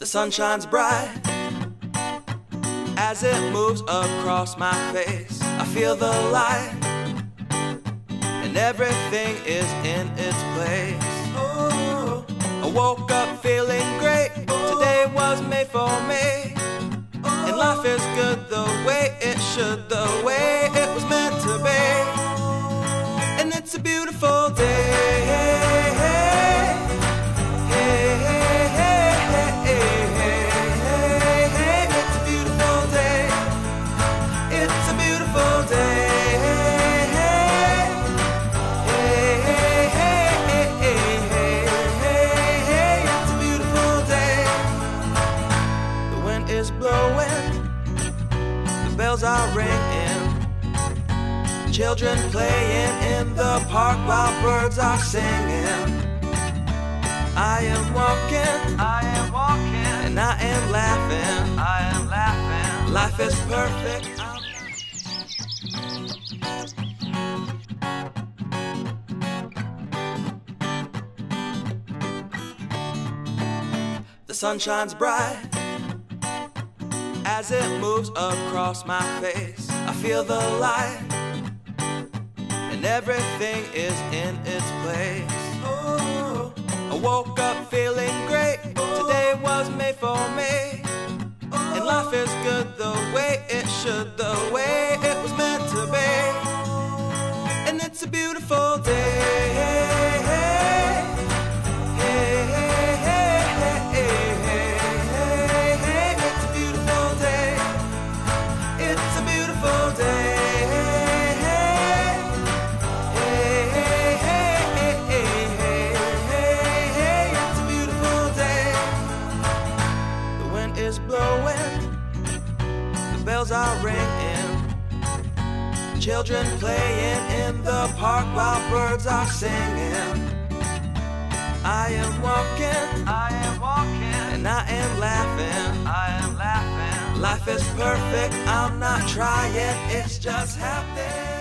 sun shines bright as it moves across my face. I feel the light and everything is in its place. Oh, I woke up feeling great. Today was made for me, and life is good the way it should, the way it was meant to be. And it's a beautiful day. Are ringing, children playing in the park while birds are singing. I am walking, and I am laughing, Life is perfect. The sun shines bright as it moves across my face. I feel the light and everything is in its place. Oh, I woke up feeling great. Today was made for me, and life is good the way it should, the way it was meant to be. And it's a beautiful day. Are ringing, children playing in the park while birds are singing. I am walking, and I am laughing, Life is perfect, I'm not trying, it's just happening.